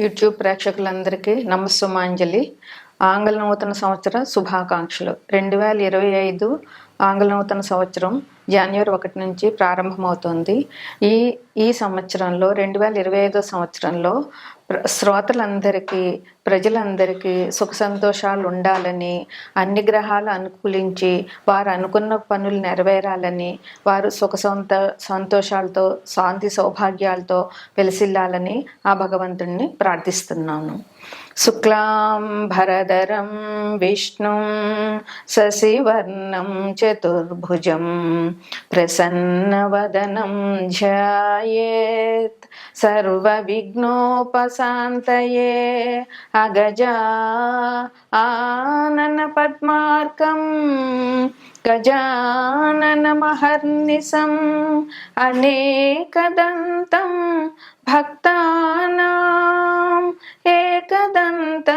YouTube ప్రేక్షకులందరికీ నమస్సుమాంజలి. ఆంగ్ల నూతన సంవత్సర శుభాకాంక్షలు. 2025 ఆంగ్ల నూతన సంవత్సరం జనవరి 1 నుంచి ప్రారంభమవుతోంది. ఈ ఈ సంవత్సరంలో 2025 సంవత్సరంలో శ్రోతలందరికీ, ప్రజలందరికీ సుఖ సంతోషాలు ఉండాలని, అన్ని గ్రహాలు అనుకూలించి వారు అనుకున్న పనులు నెరవేరాలని, వారు సుఖ సంతోషాలతో, శాంతి సౌభాగ్యాలతో వెలసిల్లాలని ఆ భగవంతుణ్ణి ప్రార్థిస్తున్నాను. శుక్లాం భరధరం విష్ణుం శశివర్ణం చతుర్భుజం ప్రసన్నవదనం ధ్యాయేత్ సర్వవిఘ్నోపశాంతయే. అగజా ఆనన పద్మార్కం గజాననమహర్నిశం అనేకదంతం భక్తానాం ఏకదంతముపాస్మహే.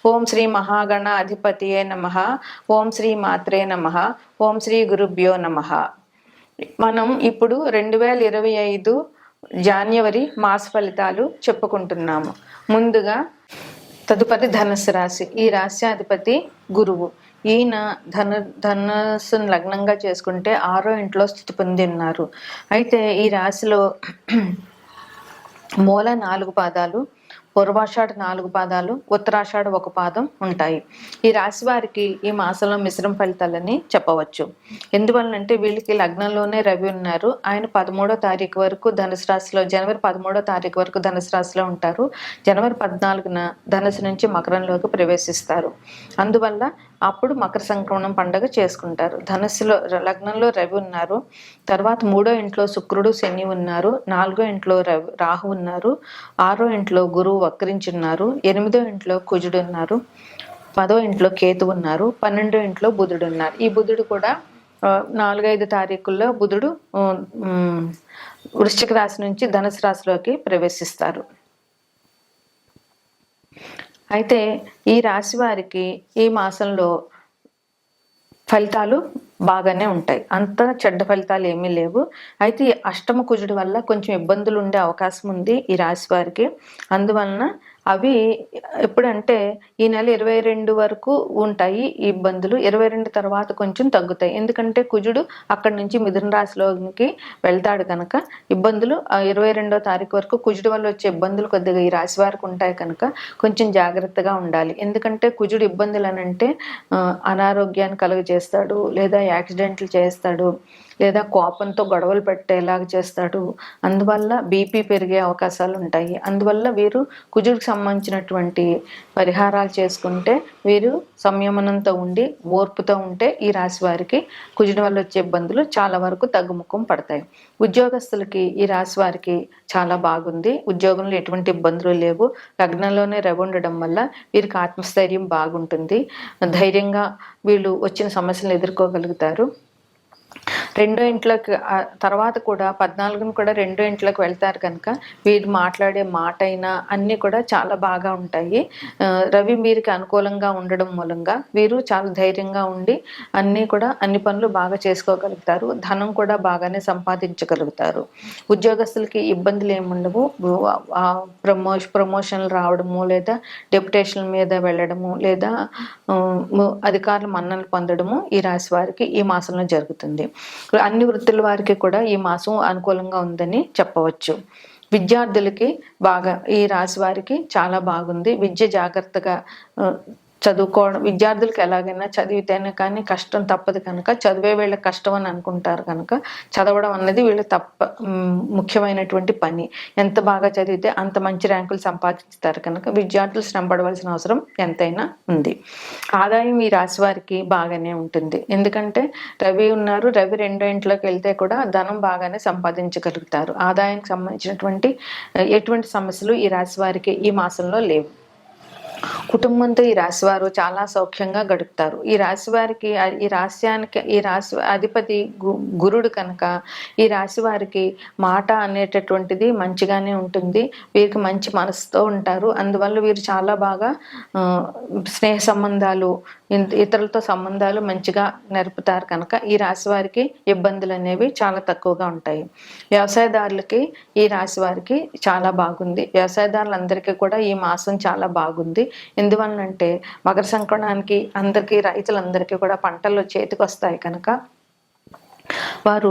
ఓం శ్రీ మహాగణ అధిపతియే నమః. ఓం శ్రీ మాత్రే నమః. ఓం శ్రీ గురుభ్యో నమః. మనం ఇప్పుడు 2025 జనవరి మాస ఫలితాలు చెప్పుకుంటున్నాము. ముందుగా తదుపరి ధనుస్సు రాశి. ఈ రాశ్యాధిపతి గురువు. ఈయన ధనుస్సును లగ్నంగా చేసుకుంటే 6వ ఇంట్లో స్థితి పొంది ఉన్నారు. అయితే ఈ రాశిలో మూల 4 పాదాలు, పూర్వాషాఢ 4 పాదాలు, ఉత్తరాషాఢ 1 పాదం ఉంటాయి. ఈ రాశి వారికి ఈ మాసంలో మిశ్రమ ఫలితాలని చెప్పవచ్చు. ఎందువల్లంటే వీళ్ళకి లగ్నంలోనే రవి ఉన్నారు. ఆయన 13వ తారీఖు వరకు ధనుసు రాశిలో, జనవరి 13వ తారీఖు వరకు ధనుసు రాశిలో ఉంటారు. జనవరి 14న ధనుసు నుంచి మకరంలోకి ప్రవేశిస్తారు. అందువల్ల అప్పుడు మకర సంక్రమణం పండుగ చేసుకుంటారు. ధనుస్సులో లగ్నంలో రవి ఉన్నారు. తర్వాత 3వ ఇంట్లో శుక్రుడు, శని ఉన్నారు. 4వ ఇంట్లో రాహు ఉన్నారు. 6వ ఇంట్లో గురువు వక్రించున్నారు. 8వ ఇంట్లో కుజుడు ఉన్నారు. 10వ ఇంట్లో కేతు ఉన్నారు. 12వ ఇంట్లో బుధుడు ఉన్నారు. ఈ బుధుడు కూడా 4-5 తారీఖుల్లో బుధుడు వృశ్చిక రాశి నుంచి ధనుసు రాశిలోకి ప్రవేశిస్తారు. అయితే ఈ రాశి వారికి ఈ మాసంలో ఫలితాలు బాగానే ఉంటాయి. అంత చెడ్డ ఫలితాలు ఏమీ లేవు. అయితే అష్టమ కుజుడి వల్ల కొంచెం ఇబ్బందులు ఉండే అవకాశం ఉంది ఈ రాశి వారికి. అందువలన అవి ఎప్పుడంటే ఈ నెల 22 వరకు ఉంటాయి ఈ ఇబ్బందులు. 22 తర్వాత కొంచెం తగ్గుతాయి. ఎందుకంటే కుజుడు అక్కడి నుంచి మిథున రాశిలోకి వెళ్తాడు కనుక ఇబ్బందులు 22వ తారీఖు వరకు కుజుడు వల్ల వచ్చే ఇబ్బందులు కొద్దిగా ఈ రాశి వారికి ఉంటాయి కనుక కొంచెం జాగ్రత్తగా ఉండాలి. ఎందుకంటే కుజుడు ఇబ్బందులు అనంటే అనారోగ్యాన్ని కలుగజేస్తాడు, లేదా యాక్సిడెంట్లు చేస్తాడు, లేదా కోపంతో గొడవలు పెట్టేలాగా చేస్తాడు. అందువల్ల బీపీ పెరిగే అవకాశాలు ఉంటాయి. అందువల్ల వీరు కుజుడికి సంబంధించినటువంటి పరిహారాలు చేసుకుంటే, వీరు సంయమనంతో ఉండి ఓర్పుతో ఉంటే ఈ రాశి వారికి కుజుడి వల్ల వచ్చే ఇబ్బందులు చాలా వరకు తగ్గుముఖం పడతాయి. ఉద్యోగస్తులకి ఈ రాశి వారికి చాలా బాగుంది. ఉద్యోగంలో ఎటువంటి ఇబ్బందులు లేవు. లగ్నంలోనే రవి ఉండడం వల్ల వీరికి ఆత్మస్థైర్యం బాగుంటుంది. ధైర్యంగా వీళ్ళు వచ్చిన సమస్యలను ఎదుర్కోగలుగుతారు. 2వ ఇంట్లోకి తర్వాత కూడా 14ను కూడా 2వ ఇంట్లోకి వెళ్తారు కనుక వీరు మాట్లాడే మాట అయినా అన్నీ కూడా చాలా బాగా ఉంటాయి. రవి వీరికి అనుకూలంగా ఉండడం మూలంగా వీరు చాలా ధైర్యంగా ఉండి అన్ని పనులు బాగా చేసుకోగలుగుతారు. ధనం కూడా బాగానే సంపాదించగలుగుతారు. ఉద్యోగస్తులకి ఇబ్బందులు ఏముండవు. ప్రమోషన్లు రావడము, లేదా డెప్యుటేషన్ల మీద వెళ్ళడము, లేదా అధికారుల మన్ననలు పొందడము ఈ రాశి వారికి ఈ మాసంలో జరుగుతుంది. అన్ని వృత్తుల వారికి కూడా ఈ మాసం అనుకూలంగా ఉందని చెప్పవచ్చు. విద్యార్థులకి బాగా ఈ రాశి వారికి చాలా బాగుంది. విద్య జాగ్రత్తగా చదువుకోవడం, విద్యార్థులకు ఎలాగైనా చదివితేనే కానీ కష్టం తప్పదు కనుక చదివే వీళ్ళకి కష్టం అని అనుకుంటారు కనుక చదవడం అన్నది వీళ్ళు ముఖ్యమైనటువంటి పని. ఎంత బాగా చదివితే అంత మంచి ర్యాంకులు సంపాదిస్తారు కనుక విద్యార్థులు శ్రమ పడవలసిన అవసరం ఎంతైనా ఉంది. ఆదాయం ఈ రాశి వారికి బాగానే ఉంటుంది. ఎందుకంటే రవి ఉన్నారు. రవి 2వ ఇంట్లోకి వెళ్తే కూడా ధనం బాగానే సంపాదించగలుగుతారు. ఆదాయానికి సంబంధించినటువంటి ఎటువంటి సమస్యలు ఈ రాశి వారికి ఈ మాసంలో లేవు. కుటుంబంతో ఈ రాశి వారు చాలా సౌఖ్యంగా గడుపుతారు. ఈ రాశి వారికి ఈ రాశి అధిపతి గురుడు కనుక ఈ రాశి వారికి మాట అనేటటువంటిది మంచిగానే ఉంటుంది. వీరికి మంచి మనసుతో ఉంటారు. అందువల్ల వీరు చాలా బాగా స్నేహ సంబంధాలు, ఇతరులతో సంబంధాలు మంచిగా నెరుపుతారు కనుక ఈ రాశి వారికి ఇబ్బందులు అనేవి చాలా తక్కువగా ఉంటాయి. వ్యవసాయదారులకి ఈ రాశి వారికి చాలా బాగుంది. వ్యవసాయదారులందరికీ కూడా ఈ మాసం చాలా బాగుంది. ఎందువలనంటే మకర సంక్రమణానికి అందరికీ, రైతులందరికీ కూడా పంటలు చేతికి వస్తాయి కనుక వారు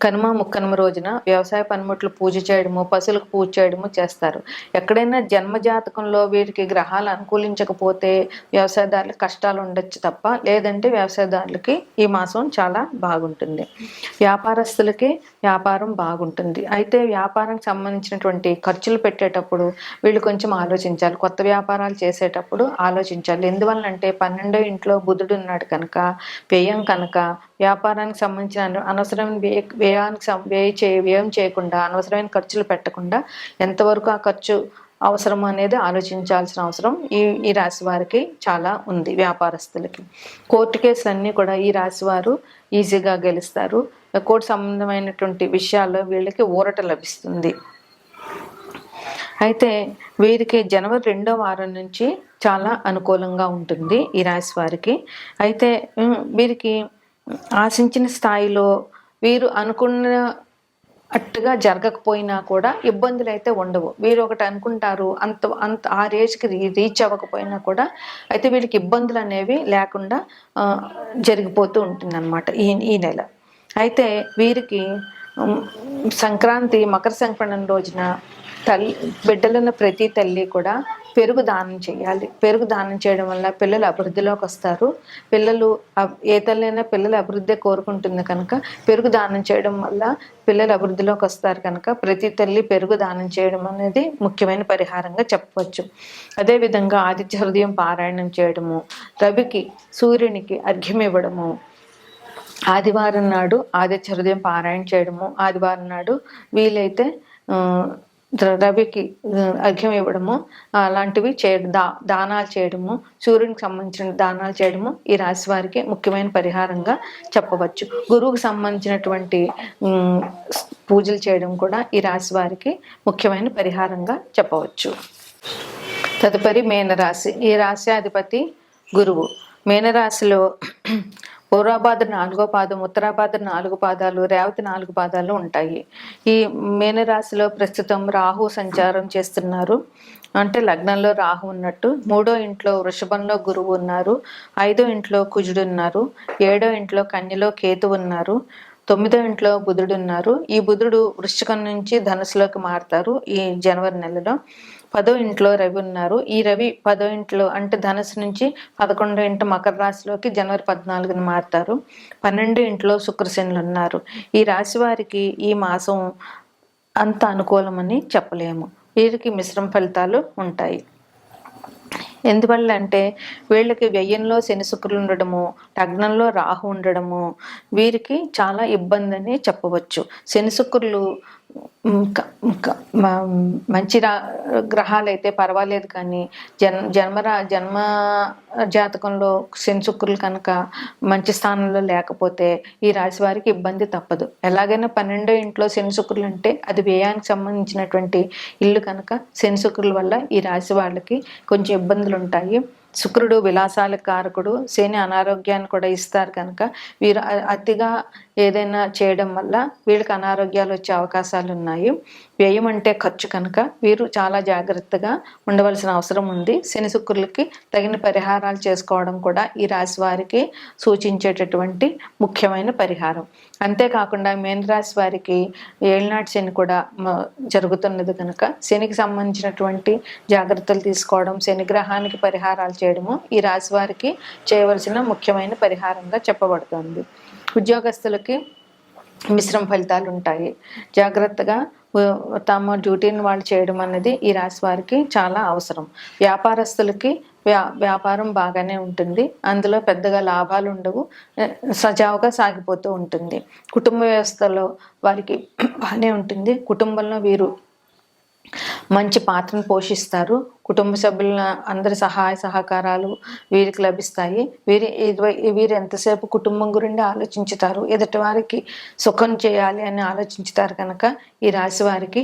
కనుమ ముక్కనుమ రోజున వ్యవసాయ పనిముట్లు పూజ చేయడము, పశువులకు పూజ చేయడము చేస్తారు. ఎక్కడైనా జన్మజాతకంలో వీరికి గ్రహాలు అనుకూలించకపోతే వ్యవసాయదారులకు కష్టాలు ఉండొచ్చు తప్ప, లేదంటే వ్యవసాయదారులకి ఈ మాసం చాలా బాగుంటుంది. వ్యాపారస్తులకి వ్యాపారం బాగుంటుంది. అయితే వ్యాపారానికి సంబంధించినటువంటి ఖర్చులు పెట్టేటప్పుడు వీళ్ళు కొంచెం ఆలోచించాలి. కొత్త వ్యాపారాలు చేసేటప్పుడు ఆలోచించాలి. ఎందువల్లంటే 12వ ఇంట్లో బుధుడు ఉన్నాడు కనుక, వ్యయం కనుక వ్యాపారానికి సంబంధించిన అనవసరమైన వ్యయం చేయకుండా, అనవసరమైన ఖర్చులు పెట్టకుండా ఎంతవరకు ఆ ఖర్చు అవసరం అనేది ఆలోచించాల్సిన అవసరం ఈ రాశి వారికి చాలా ఉంది. వ్యాపారస్తులకి కోర్టు కేసులన్నీ కూడా ఈ రాశి వారు ఈజీగా గెలుస్తారు. కోర్టు సంబంధమైనటువంటి విషయాల్లో వీళ్ళకి ఊరట లభిస్తుంది. అయితే వీరికి జనవరి 2వ వారం నుంచి చాలా అనుకూలంగా ఉంటుంది ఈ రాశి వారికి. అయితే వీరికి ఆశించిన స్థాయిలో వీరు అనుకున్న అట్టుగా జరగకపోయినా కూడా ఇబ్బందులు అయితే ఉండవు. వీరు ఒకటి అనుకుంటారు, అంత ఆ రేజ్కి రీచ్ అవ్వకపోయినా కూడా అయితే వీళ్ళకి ఇబ్బందులు అనేవి లేకుండా జరిగిపోతూ ఉంటుంది అన్నమాట ఈ నెల. అయితే వీరికి సంక్రాంతి, మకర సంక్రమణ రోజున బిడ్డలున్న ప్రతి తల్లి కూడా పెరుగు దానం చేయాలి. పెరుగు దానం చేయడం వల్ల పిల్లలు అభివృద్ధిలోకి వస్తారు. పిల్లలు ఏ తల్లైనా పిల్లల అభివృద్ధి కోరుకుంటుంది కనుక పెరుగు దానం చేయడం వల్ల పిల్లలు అభివృద్ధిలోకి వస్తారు కనుక ప్రతి తల్లి పెరుగు దానం చేయడం అనేది ముఖ్యమైన పరిహారంగా చెప్పవచ్చు. అదేవిధంగా ఆదిత్య హృదయం పారాయణం చేయడము, రవికి, సూర్యునికి అర్ఘ్యం ఇవ్వడము, ఆదివారం నాడు ఆదిత్య హృదయం పారాయణ చేయడము, ఆదివారం నాడు వీలైతే రవికి అర్ఘ్యం ఇవ్వడము, అలాంటివి చేయడం, దానాలు చేయడము, సూర్యునికి సంబంధించిన దానాలు చేయడము ఈ రాశి వారికి ముఖ్యమైన పరిహారంగా చెప్పవచ్చు. గురువుకు సంబంధించినటువంటి పూజలు చేయడం కూడా ఈ రాశి వారికి ముఖ్యమైన పరిహారంగా చెప్పవచ్చు. తదుపరి మీనరాశి. ఈ రాశి అధిపతి గురువు. మీనరాశిలో పూర్వభాద్ర 4వ పాదం, ఉత్తరాభాద్ర 4 పాదాలు, రేవతి 4 పాదాలు ఉంటాయి. ఈ మీనరాశిలో ప్రస్తుతం రాహు సంచారం చేస్తున్నారు. అంటే లగ్నంలో రాహు ఉన్నట్టు. 3వ ఇంట్లో వృషభంలో గురువు ఉన్నారు, 5వ ఇంట్లో కుజుడు ఉన్నారు, 7వ ఇంట్లో కన్యలో కేతు ఉన్నారు, 9వ ఇంట్లో బుధుడు ఉన్నారు. ఈ బుధుడు వృశ్చికం నుంచి ధనుసులోకి మారుతారు ఈ జనవరి నెలలో. 10వ ఇంట్లో రవి ఉన్నారు. ఈ రవి 10వ ఇంట్లో అంటే ధనుసు నుంచి 11వ ఇంటి మకర రాశిలోకి జనవరి 14న మారుతారు. 12వ ఇంట్లో శుక్రశనులు ఉన్నారు. ఈ రాశి వారికి ఈ మాసం అంత అనుకూలమని చెప్పలేము. వీరికి మిశ్రమ ఫలితాలు ఉంటాయి. ఎందువల్ల అంటే వీళ్ళకి వ్యయంలో శని శుక్రులు ఉండడము, లగ్నంలో రాహు ఉండడము వీరికి చాలా ఇబ్బంది అని చెప్పవచ్చు. శని శుక్రులు మంచి గ్రహాలు అయితే పర్వాలేదు, కానీ జన్మ జాతకంలో శని శుక్రులు కనుక మంచి స్థానంలో లేకపోతే ఈ రాశి వారికి ఇబ్బంది తప్పదు. ఎలాగైనా 12వ ఇంట్లో శని శుక్రులు అంటే అది వ్యయానికి సంబంధించినటువంటి ఇల్లు కనుక శని శుక్రుల వల్ల ఈ రాశి వాళ్ళకి కొంచెం ఇబ్బందులు ఉంటాయి. శుక్రుడు విలాసాల కారకుడు, శని అనారోగ్యాన్ని కూడా ఇస్తారు కనుక వీరు అతిగా ఏదైనా చేయడం వల్ల వీళ్ళకి అనారోగ్యాలు వచ్చే అవకాశాలు ఉన్నాయి. వ్యయం అంటే ఖర్చు కనుక వీరు చాలా జాగ్రత్తగా ఉండవలసిన అవసరం ఉంది. శని శుక్రులకి తగిన పరిహారాలు చేసుకోవడం కూడా ఈ రాశి వారికి సూచించేటటువంటి ముఖ్యమైన పరిహారం. అంతేకాకుండా మీనరాశి వారికి ఏళ్ళనాటి శని కూడా జరుగుతున్నది కనుక శనికి సంబంధించినటువంటి జాగ్రత్తలు తీసుకోవడం, శని గ్రహానికి పరిహారాలు చేయడము ఈ రాశి వారికి చేయవలసిన ముఖ్యమైన పరిహారంగా చెప్పబడుతుంది. ఉద్యోగస్తులకి మిశ్రమ ఫలితాలు ఉంటాయి. జాగ్రత్తగా తమ డ్యూటీని వాళ్ళు చేయడం అనేది ఈ రాశి వారికి చాలా అవసరం. వ్యాపారస్తులకి వ్యాపారం బాగానే ఉంటుంది. అందులో పెద్దగా లాభాలు ఉండవు, సజావుగా సాగిపోతూ ఉంటుంది. కుటుంబ వ్యవస్థలో వారికి బాగానే ఉంటుంది. కుటుంబంలో వీరు మంచి పాత్రను పోషిస్తారు. కుటుంబ సభ్యుల అందరి సహాయ సహకారాలు వీరికి లభిస్తాయి. వీరు ఎంతసేపు కుటుంబం గురించి ఆలోచించుతారు. ఎదుటి వారికి సుఖం చేయాలి అని ఆలోచించుతారు కనుక ఈ రాశి వారికి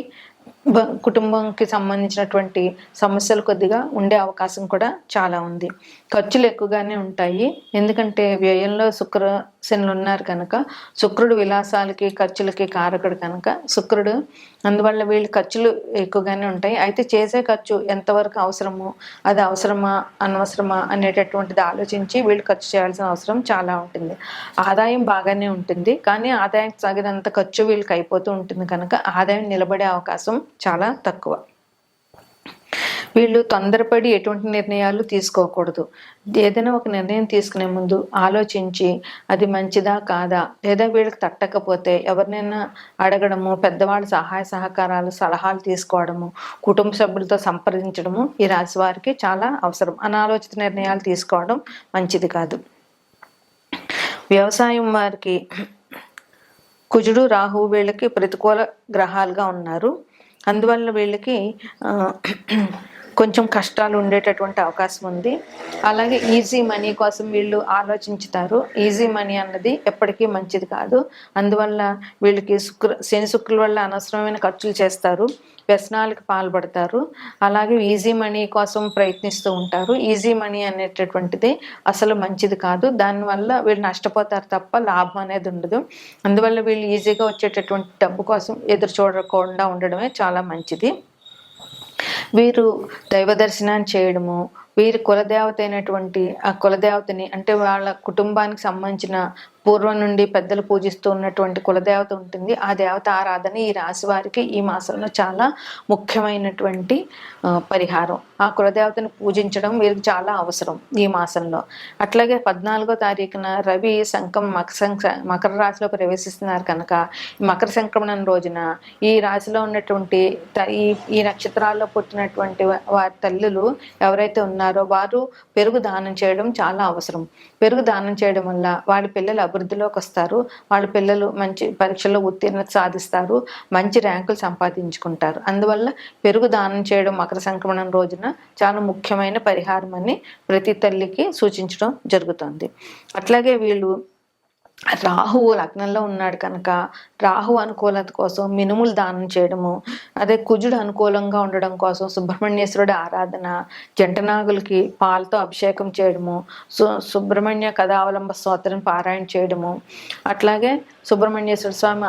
కుటుంబంకి సంబంధించినటువంటి సమస్యలు కొద్దిగా ఉండే అవకాశం కూడా చాలా ఉంది. ఖర్చులు ఎక్కువగానే ఉంటాయి. ఎందుకంటే వ్యయంలో శనులు ఉన్నారు కనుక, శుక్రుడు విలాసాలకి ఖర్చులకి కారకుడు కనుక శుక్రుడు, అందువల్ల వీళ్ళు ఖర్చులు ఎక్కువగానే ఉంటాయి. అయితే చేసే ఖర్చు ఎంతవరకు అవసరమో, అది అవసరమా అనవసరమా అనేటటువంటిది ఆలోచించి వీళ్ళు ఖర్చు చేయాల్సిన అవసరం చాలా ఉంటుంది. ఆదాయం బాగానే ఉంటుంది, కానీ ఆదాయం తగినంత ఖర్చు వీళ్ళకి అయిపోతూ ఉంటుంది కనుక ఆదాయం నిలబడే అవకాశం చాలా తక్కువ. వీళ్ళు తొందరపడి ఎటువంటి నిర్ణయాలు తీసుకోకూడదు. ఏదైనా ఒక నిర్ణయం తీసుకునే ముందు ఆలోచించి అది మంచిదా కాదా, లేదా వీళ్ళకి తట్టకపోతే ఎవరినైనా అడగడము, పెద్దవాళ్ళ సహాయ సహకారాలు సలహాలు తీసుకోవడము, కుటుంబ సభ్యులతో సంప్రదించడము ఈ రాశి వారికి చాలా అవసరం. అనాలోచిత నిర్ణయాలు తీసుకోవడం మంచిది కాదు. వ్యవసాయం వారికి కుజుడు రాహువు వీళ్ళకి ప్రతికూల గ్రహాలుగా ఉన్నారు. అందువల్ల వీళ్ళకి కొంచెం కష్టాలు ఉండేటటువంటి అవకాశం ఉంది. అలాగే ఈజీ మనీ కోసం వీళ్ళు ఆలోచించుతారు. ఈజీ మనీ అన్నది ఎప్పటికీ మంచిది కాదు. అందువల్ల వీళ్ళకి శని శుక్రుల వల్ల అనవసరమైన ఖర్చులు చేస్తారు, వ్యసనాలకు పాల్పడతారు. అలాగే ఈజీ మనీ కోసం ప్రయత్నిస్తూ ఉంటారు. ఈజీ మనీ అనేటటువంటిది అసలు మంచిది కాదు. దానివల్ల వీళ్ళు నష్టపోతారు తప్ప లాభం అనేది ఉండదు. అందువల్ల వీళ్ళు ఈజీగా వచ్చేటటువంటి డబ్బు కోసం ఎదురు చూడకుండా ఉండడమే చాలా మంచిది. వీరు దైవ దర్శనాన్ని చేయడము, వీరి కులదేవత అయినటువంటి ఆ కులదేవతని, అంటే వాళ్ళ కుటుంబానికి సంబంధించిన పూర్వం నుండి పెద్దలు పూజిస్తూ ఉన్నటువంటి కులదేవత ఉంటుంది. ఆ దేవత ఆరాధన ఈ రాశి వారికి ఈ మాసంలో చాలా ముఖ్యమైనటువంటి పరిహారం. ఆ కులదేవతను పూజించడం వీరికి చాలా అవసరం ఈ మాసంలో. అట్లాగే 14వ తారీఖున రవి మకర రాశిలో ప్రవేశిస్తున్నారు కనుక మకర సంక్రమణం రోజున ఈ రాశిలో ఉన్నటువంటి ఈ నక్షత్రాల్లో పుట్టినటువంటి వారి తల్లులు ఎవరైతే ఉన్నారో వారు పెరుగు దానం చేయడం చాలా అవసరం. పెరుగు దానం చేయడం వల్ల వాళ్ళ పిల్లలు అభివృద్ధిలోకి వస్తారు. వాళ్ళ పిల్లలు మంచి పరీక్షల్లో ఉత్తీర్ణత సాధిస్తారు, మంచి ర్యాంకులు సంపాదించుకుంటారు. అందువల్ల పెరుగు దానం చేయడం మకర సంక్రమణం రోజున చాలా ముఖ్యమైన పరిహారం అని ప్రతి తల్లికి సూచించడం జరుగుతుంది. అట్లాగే వీళ్ళు రాహువు లగ్నంలో ఉన్నాడు కనుక రాహు అనుకూలత కోసం మినుములు దానం చేయడము, అదే కుజుడు అనుకూలంగా ఉండడం కోసం సుబ్రహ్మణ్యేశ్వరుడి ఆరాధన, జంటనాగులకి పాలతో అభిషేకం చేయడము, సుబ్రహ్మణ్య కథావలంబ స్తోత్రం పారాయణ చేయడము, అట్లాగే సుబ్రహ్మణ్యేశ్వర స్వామి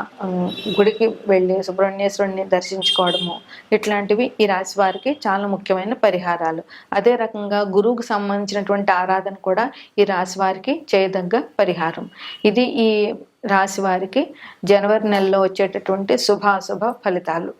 గుడికి వెళ్ళి సుబ్రహ్మణ్యేశ్వరుడిని దర్శించుకోవడము, ఇట్లాంటివి ఈ రాశి వారికి చాలా ముఖ్యమైన పరిహారాలు. అదే రకంగా గురువుకు సంబంధించినటువంటి ఆరాధన కూడా ఈ రాశి వారికి చేయదగ్గ పరిహారం. ఇది ఈ రాశి వారికి జనవరి నెలలో వచ్చేటటువంటి శుభాశుభ ఫలితాలు.